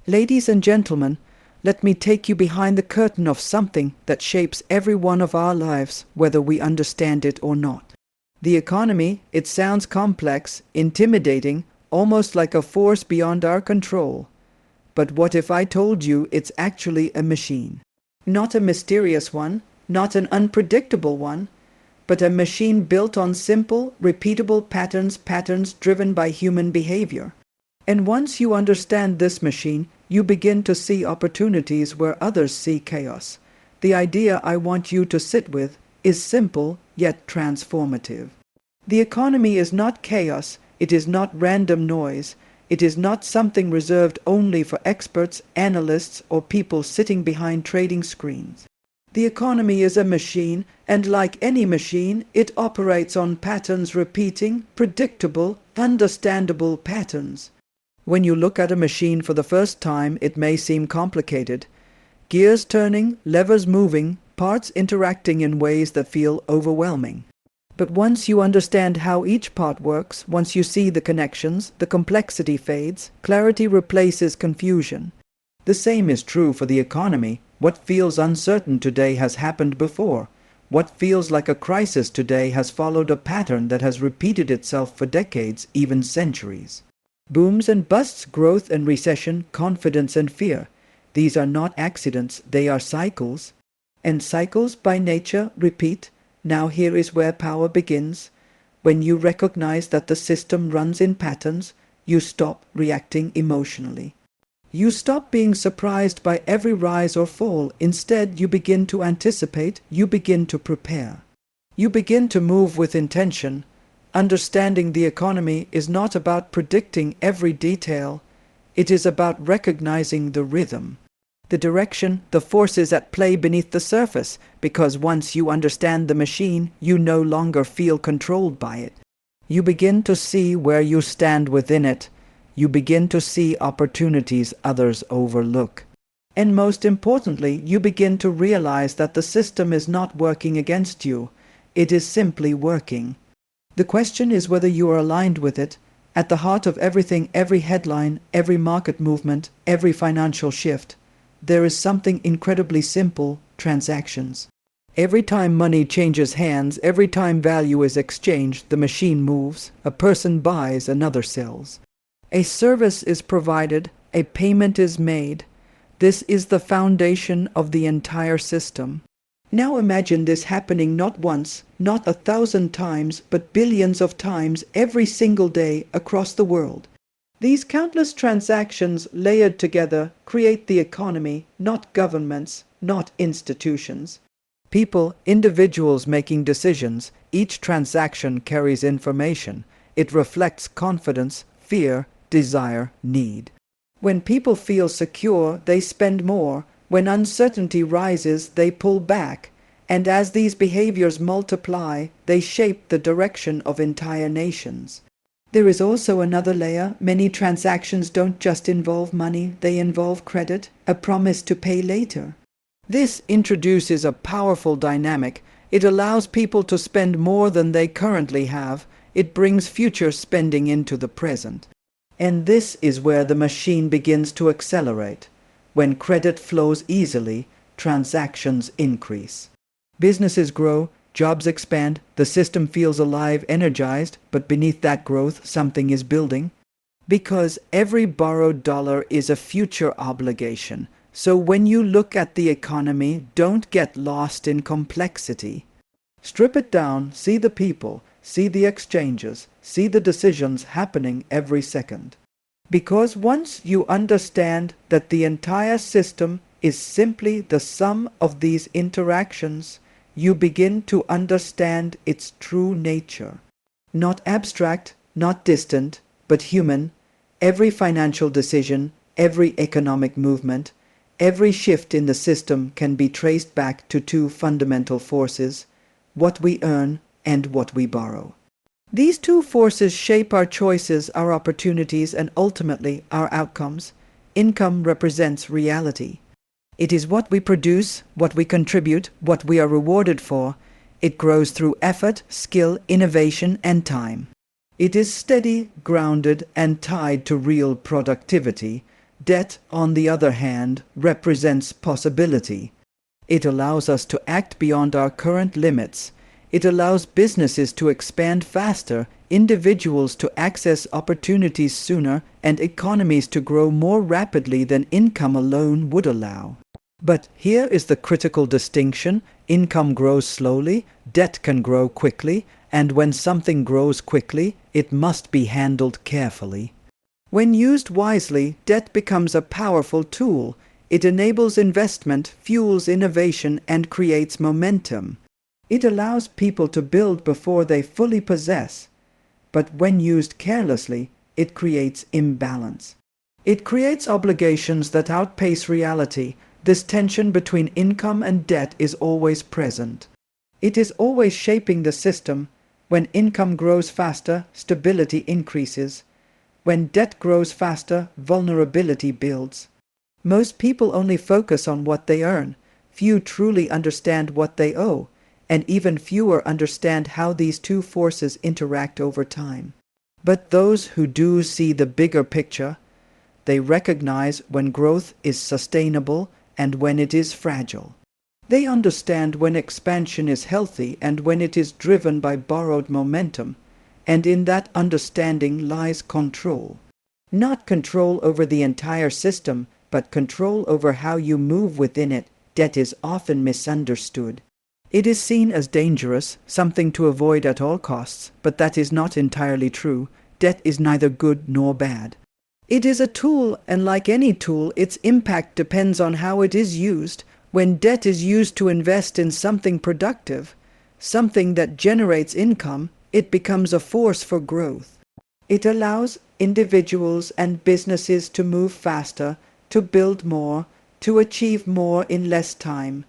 Ladies and gentlemen, let me take you behind the curtain of something that shapes every one of our lives, whether we understand it or not. The economy, it sounds complex, intimidating, almost like a force beyond our control. But what if I told you it's actually a machine? Not a mysterious one, not an unpredictable one, but a machine built on simple, repeatable patterns driven by human behavior. And once you understand this machine, you begin to see opportunities where others see chaos. The idea I want you to sit with is simple yet transformative. The economy is not chaos, it is not random noise, it is not something reserved only for experts, analysts, or people sitting behind trading screens. The economy is a machine, and like any machine, it operates on patterns, repeating, predictable, understandable patterns. When you look at a machine for the first time, it may seem complicated. Gears turning, levers moving, parts interacting in ways that feel overwhelming. But once you understand how each part works, once you see the connections, the complexity fades, clarity replaces confusion. The same is true for the economy. What feels uncertain today has happened before. What feels like a crisis today has followed a pattern that has repeated itself for decades, even centuries. Booms and busts, growth and recession, confidence and fear. These are not accidents, they are cycles. And cycles by nature repeat. Now here is where power begins. When you recognize that the system runs in patterns, you stop reacting emotionally. You stop being surprised by every rise or fall. Instead, you begin to anticipate, you begin to prepare. You begin to move with intention. Understanding the economy is not about predicting every detail. It is about recognizing the rhythm, the direction, the forces at play beneath the surface, because once you understand the machine, you no longer feel controlled by it. You begin to see where you stand within it. You begin to see opportunities others overlook. And most importantly, you begin to realize that the system is not working against you. It is simply working. The question is whether you are aligned with it. At the heart of everything, every headline, every market movement, every financial shift, there is something incredibly simple: transactions. Every time money changes hands, every time value is exchanged, the machine moves, a person buys, another sells. A service is provided, a payment is made. This is the foundation of the entire system. Now imagine this happening not once, not 1,000 times, but billions of times every single day across the world. These countless transactions layered together create the economy, not governments, not institutions. People, individuals making decisions. Each transaction carries information. It reflects confidence, fear, desire, need. When people feel secure, they spend more. When uncertainty rises, they pull back. And as these behaviors multiply, they shape the direction of entire nations. There is also another layer. Many transactions don't just involve money, they involve credit, a promise to pay later. This introduces a powerful dynamic. It allows people to spend more than they currently have. It brings future spending into the present. And this is where the machine begins to accelerate. When credit flows easily, transactions increase. Businesses grow, jobs expand, the system feels alive, energized, but beneath that growth, something is building. Because every borrowed dollar is a future obligation. So when you look at the economy, don't get lost in complexity. Strip it down, see the people, see the exchanges, see the decisions happening every second. Because once you understand that the entire system is simply the sum of these interactions, you begin to understand its true nature. Not abstract, not distant, but human. Every financial decision, every economic movement, every shift in the system can be traced back to two fundamental forces: what we earn and what we borrow. These two forces shape our choices, our opportunities, and ultimately our outcomes. Income represents reality. It is what we produce, what we contribute, what we are rewarded for. It grows through effort, skill, innovation, and time. It is steady, grounded, and tied to real productivity. Debt, on the other hand, represents possibility. It allows us to act beyond our current limits. It allows businesses to expand faster, individuals to access opportunities sooner, and economies to grow more rapidly than income alone would allow. But here is the critical distinction: income grows slowly, debt can grow quickly, and when something grows quickly, it must be handled carefully. When used wisely, debt becomes a powerful tool. It enables investment, fuels innovation, and creates momentum. It allows people to build before they fully possess. But when used carelessly, it creates imbalance. It creates obligations that outpace reality. This tension between income and debt is always present. It is always shaping the system. When income grows faster, stability increases. When debt grows faster, vulnerability builds. Most people only focus on what they earn. Few truly understand what they owe, and even fewer understand how these two forces interact over time. But those who do see the bigger picture, they recognize when growth is sustainable and when it is fragile. They understand when expansion is healthy and when it is driven by borrowed momentum, and in that understanding lies control. Not control over the entire system, but control over how you move within it. Debt is often misunderstood. It is seen as dangerous, something to avoid at all costs, but that is not entirely true. Debt is neither good nor bad. It is a tool, and like any tool, its impact depends on how it is used. When debt is used to invest in something productive, something that generates income, it becomes a force for growth. It allows individuals and businesses to move faster, to build more, to achieve more in less time.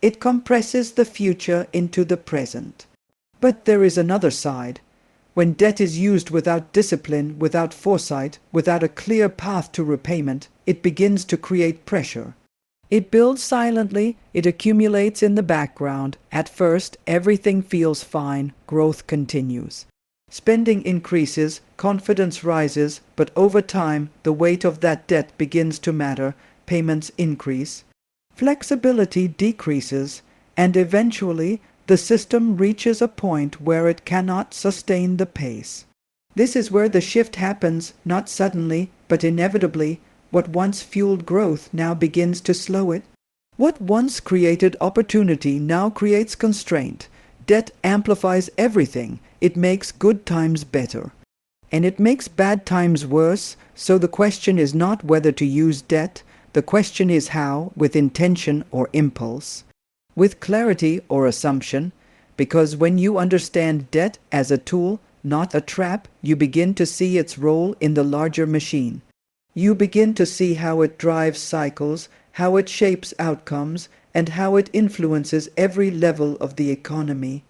It compresses the future into the present. But there is another side. When debt is used without discipline, without foresight, without a clear path to repayment, it begins to create pressure. It builds silently, it accumulates in the background. At first, everything feels fine, growth continues. Spending increases, confidence rises, but over time, the weight of that debt begins to matter, payments increase. Flexibility decreases, and eventually, the system reaches a point where it cannot sustain the pace. This is where the shift happens, not suddenly, but inevitably. What once fueled growth now begins to slow it. What once created opportunity now creates constraint. Debt amplifies everything. It makes good times better. And it makes bad times worse, so the question is not whether to use debt. The question is how, with intention or impulse, with clarity or assumption, because when you understand debt as a tool, not a trap, you begin to see its role in the larger machine. You begin to see how it drives cycles, how it shapes outcomes, and how it influences every level of the economy.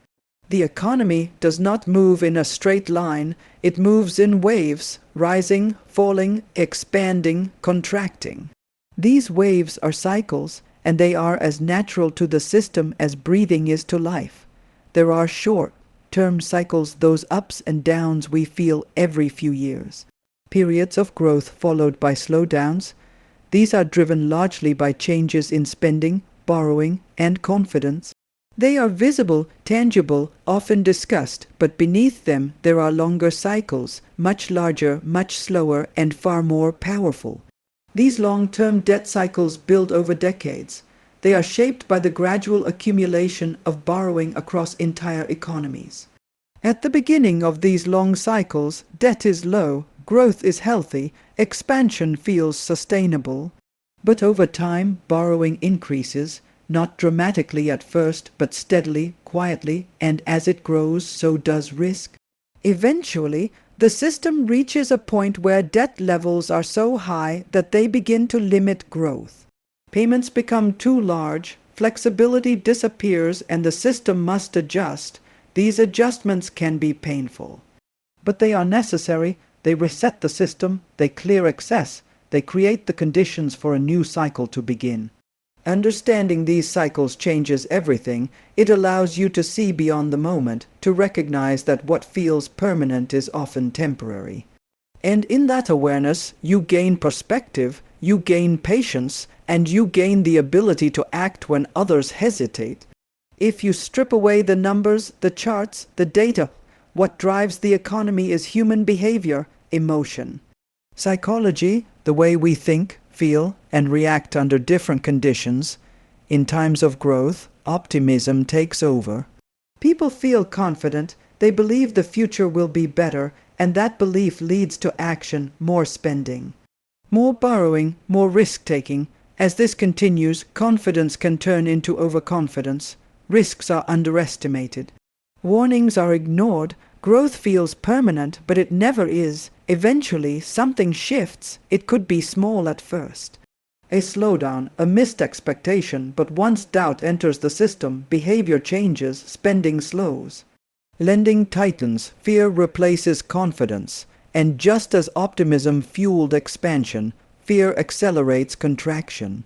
The economy does not move in a straight line, it moves in waves, rising, falling, expanding, contracting. These waves are cycles, and they are as natural to the system as breathing is to life. There are short-term cycles, those ups and downs we feel every few years. Periods of growth followed by slowdowns. These are driven largely by changes in spending, borrowing, and confidence. They are visible, tangible, often discussed, but beneath them there are longer cycles, much larger, much slower, and far more powerful. These long-term debt cycles build over decades. They are shaped by the gradual accumulation of borrowing across entire economies. At the beginning of these long cycles, debt is low, growth is healthy, expansion feels sustainable. But over time, borrowing increases, not dramatically at first, but steadily, quietly, and as it grows, so does risk. Eventually, the system reaches a point where debt levels are so high that they begin to limit growth. Payments become too large, flexibility disappears, and the system must adjust. These adjustments can be painful. But they are necessary. They reset the system, they clear excess, they create the conditions for a new cycle to begin. Understanding these cycles changes everything. It allows you to see beyond the moment, to recognize that what feels permanent is often temporary. And in that awareness, you gain perspective, you gain patience, and you gain the ability to act when others hesitate. If you strip away the numbers, the charts, the data, what drives the economy is human behavior, emotion. Psychology, the way we think, feel, and react under different conditions. In times of growth, optimism takes over. People feel confident, they believe the future will be better, and that belief leads to action, more spending, more borrowing, more risk-taking. As this continues, confidence can turn into overconfidence. Risks are underestimated. Warnings are ignored. Growth feels permanent, but it never is. Eventually, something shifts. It could be small at first. A slowdown, a missed expectation, but once doubt enters the system, behavior changes, spending slows. Lending tightens, fear replaces confidence, and just as optimism fueled expansion, fear accelerates contraction.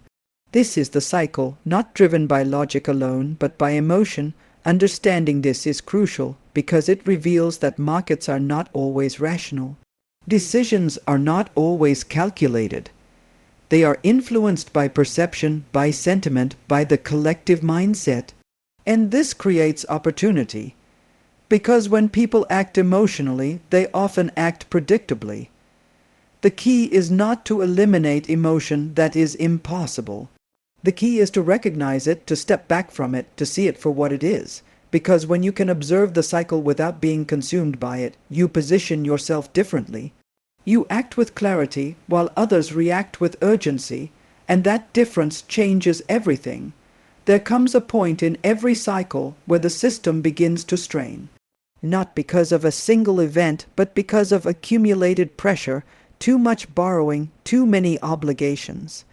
This is the cycle, not driven by logic alone, but by emotion. Understanding this is crucial because it reveals that markets are not always rational. Decisions are not always calculated. They are influenced by perception, by sentiment, by the collective mindset. And this creates opportunity. Because when people act emotionally, they often act predictably. The key is not to eliminate emotion. That is impossible. The key is to recognize it, to step back from it, to see it for what it is. Because when you can observe the cycle without being consumed by it, you position yourself differently. You act with clarity, while others react with urgency, and that difference changes everything. There comes a point in every cycle where the system begins to strain. Not because of a single event, but because of accumulated pressure, too much borrowing, too many obligations.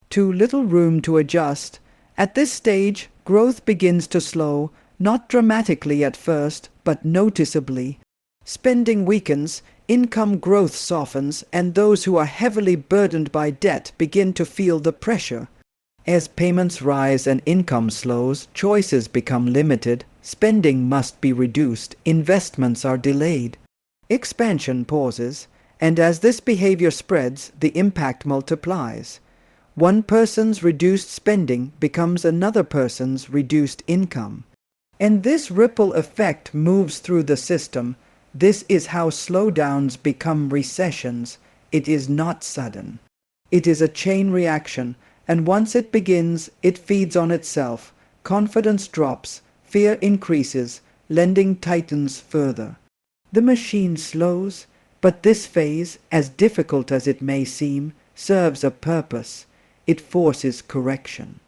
Too little room to adjust. At this stage, growth begins to slow, not dramatically at first, but noticeably. Spending weakens, income growth softens, and those who are heavily burdened by debt begin to feel the pressure. As payments rise and income slows, choices become limited, spending must be reduced, investments are delayed. Expansion pauses, and as this behavior spreads, the impact multiplies. One person's reduced spending becomes another person's reduced income. And this ripple effect moves through the system. This is how slowdowns become recessions. It is not sudden. It is a chain reaction, and once it begins, it feeds on itself. Confidence drops, fear increases, lending tightens further. The machine slows, but this phase, as difficult as it may seem, serves a purpose. It forces correction.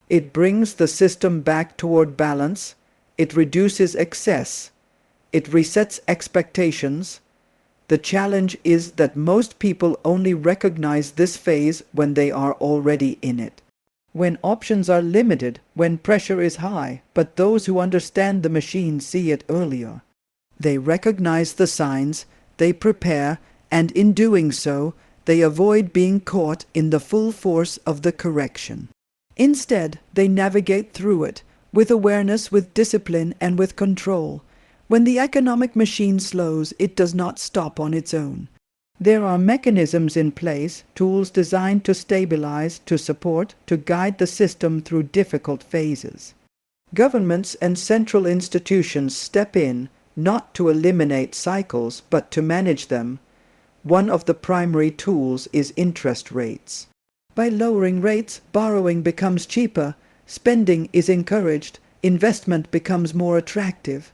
It brings the system back toward balance. It reduces excess. It resets expectations. The challenge is that most people only recognize this phase when they are already in it. When options are limited, when pressure is high, but those who understand the machine see it earlier. They recognize the signs, they prepare, and in doing so, they avoid being caught in the full force of the correction. Instead, they navigate through it, with awareness, with discipline, and with control. When the economic machine slows, it does not stop on its own. There are mechanisms in place, tools designed to stabilize, to support, to guide the system through difficult phases. Governments and central institutions step in, not to eliminate cycles, but to manage them. One of the primary tools is interest rates. By lowering rates, borrowing becomes cheaper, spending is encouraged, investment becomes more attractive.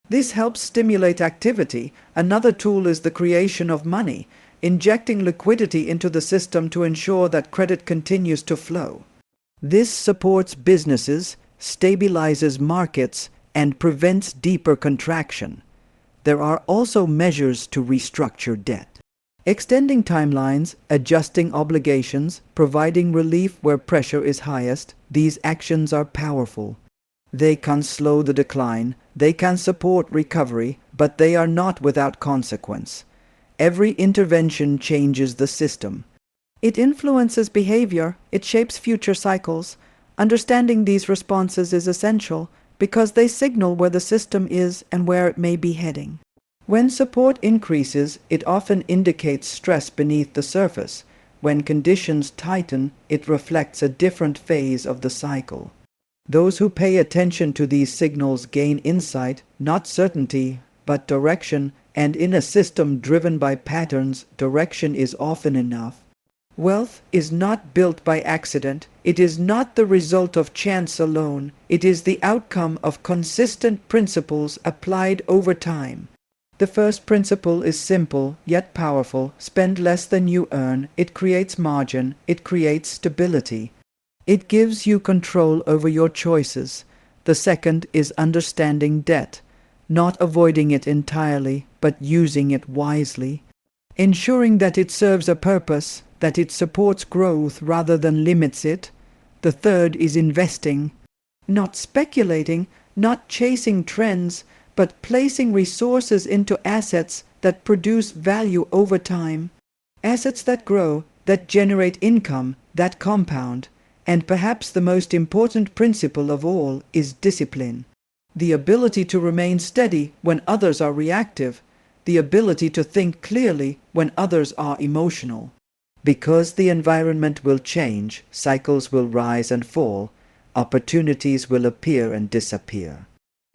This helps stimulate activity. Another tool is the creation of money, injecting liquidity into the system to ensure that credit continues to flow. This supports businesses, stabilizes markets, and prevents deeper contraction. There are also measures to restructure debt. Extending timelines, adjusting obligations, providing relief where pressure is highest, these actions are powerful. They can slow the decline, they can support recovery, but they are not without consequence. Every intervention changes the system. It influences behavior, it shapes future cycles. Understanding these responses is essential because they signal where the system is and where it may be heading. When support increases, it often indicates stress beneath the surface. When conditions tighten, it reflects a different phase of the cycle. Those who pay attention to these signals gain insight, not certainty, but direction, and in a system driven by patterns, direction is often enough. Wealth is not built by accident. It is not the result of chance alone. It is the outcome of consistent principles applied over time. The first principle is simple, yet powerful. Spend less than you earn. It creates margin. It creates stability. It gives you control over your choices. The second is understanding debt, not avoiding it entirely, but using it wisely, ensuring that it serves a purpose, that it supports growth rather than limits it. The third is investing, not speculating, not chasing trends, but placing resources into assets that produce value over time, assets that grow, that generate income, that compound. And perhaps the most important principle of all is discipline, the ability to remain steady when others are reactive, the ability to think clearly when others are emotional. Because the environment will change, cycles will rise and fall, opportunities will appear and disappear.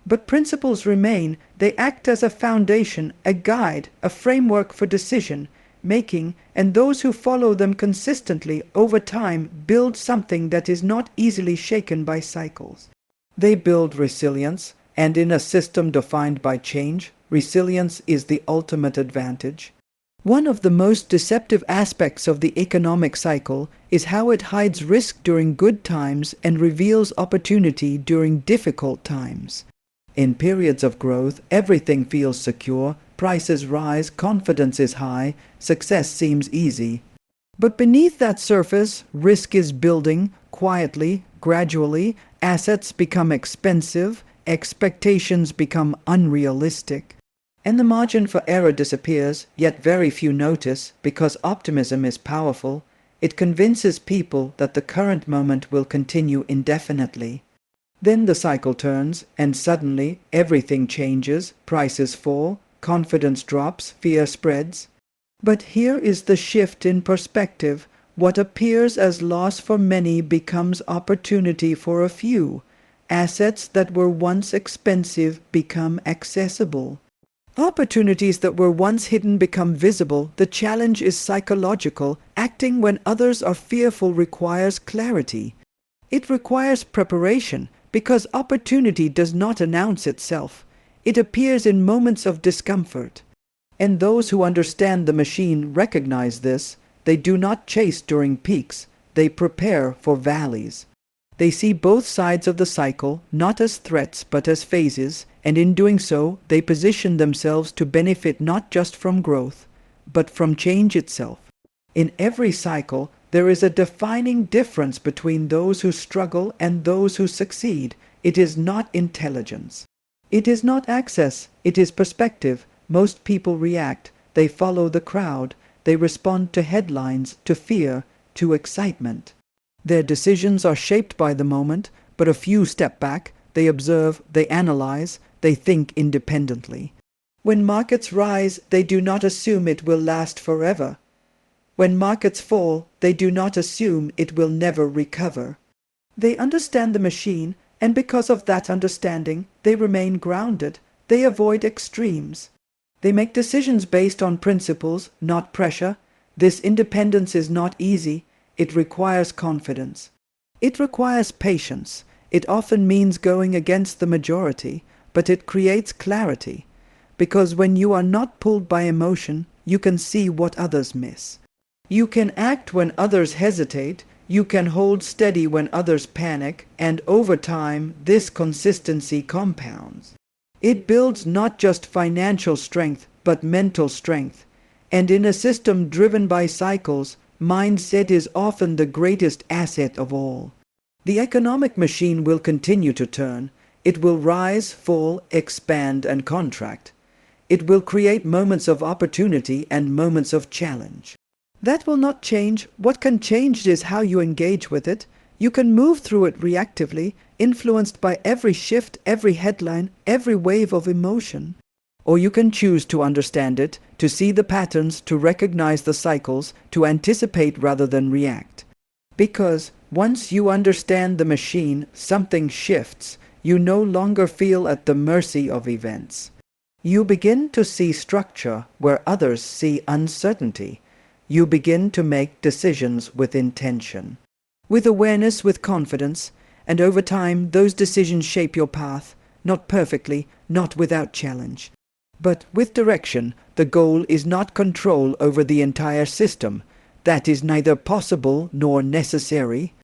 But principles remain. They act as a foundation, a guide, a framework for decision making, and those who follow them consistently over time build something that is not easily shaken by cycles. They build resilience, and in a system defined by change, resilience is the ultimate advantage. One of the most deceptive aspects of the economic cycle is how it hides risk during good times and reveals opportunity during difficult times. In periods of growth, everything feels secure, prices rise, confidence is high, success seems easy. But beneath that surface, risk is building, quietly, gradually. Assets become expensive, expectations become unrealistic. And the margin for error disappears, yet very few notice, because optimism is powerful. It convinces people that the current moment will continue indefinitely. Then the cycle turns, and suddenly everything changes, prices fall, confidence drops, fear spreads. But here is the shift in perspective. What appears as loss for many becomes opportunity for a few. Assets that were once expensive become accessible. Opportunities that were once hidden become visible. The challenge is psychological. Acting when others are fearful requires clarity. It requires preparation, because opportunity does not announce itself. It appears in moments of discomfort. And those who understand the machine recognize this. They do not chase during peaks. They prepare for valleys. They see both sides of the cycle, not as threats but as phases, and in doing so, they position themselves to benefit not just from growth, but from change itself. In every cycle, there is a defining difference between those who struggle and those who succeed. It is not intelligence. It is not access. It is perspective. Most people react. They follow the crowd. They respond to headlines, to fear, to excitement. Their decisions are shaped by the moment, but a few step back. They observe, they analyze, they think independently. When markets rise, they do not assume it will last forever. When markets fall, they do not assume it will never recover. They understand the machine, and because of that understanding, they remain grounded. They avoid extremes. They make decisions based on principles, not pressure. This independence is not easy. It requires confidence. It requires patience. It often means going against the majority, but it creates clarity. Because when you are not pulled by emotion, you can see what others miss. You can act when others hesitate. You can hold steady when others panic, and over time, this consistency compounds. It builds not just financial strength, but mental strength. And in a system driven by cycles, mindset is often the greatest asset of all. The economic machine will continue to turn. It will rise, fall, expand, and contract. It will create moments of opportunity and moments of challenge. That will not change. What can change is how you engage with it. You can move through it reactively, influenced by every shift, every headline, every wave of emotion. Or you can choose to understand it, to see the patterns, to recognize the cycles, to anticipate rather than react. Because once you understand the machine, something shifts. You no longer feel at the mercy of events. You begin to see structure where others see uncertainty. You begin to make decisions with intention, with awareness, with confidence, and over time those decisions shape your path, not perfectly, not without challenge, but with direction. The goal is not control over the entire system. That is neither possible nor necessary.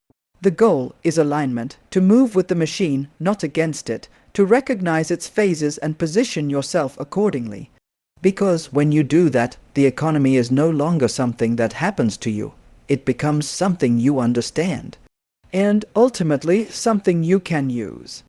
The goal is alignment, to move with the machine, not against it, to recognize its phases and position yourself accordingly. Because when you do that, the economy is no longer something that happens to you. It becomes something you understand, and ultimately something you can use.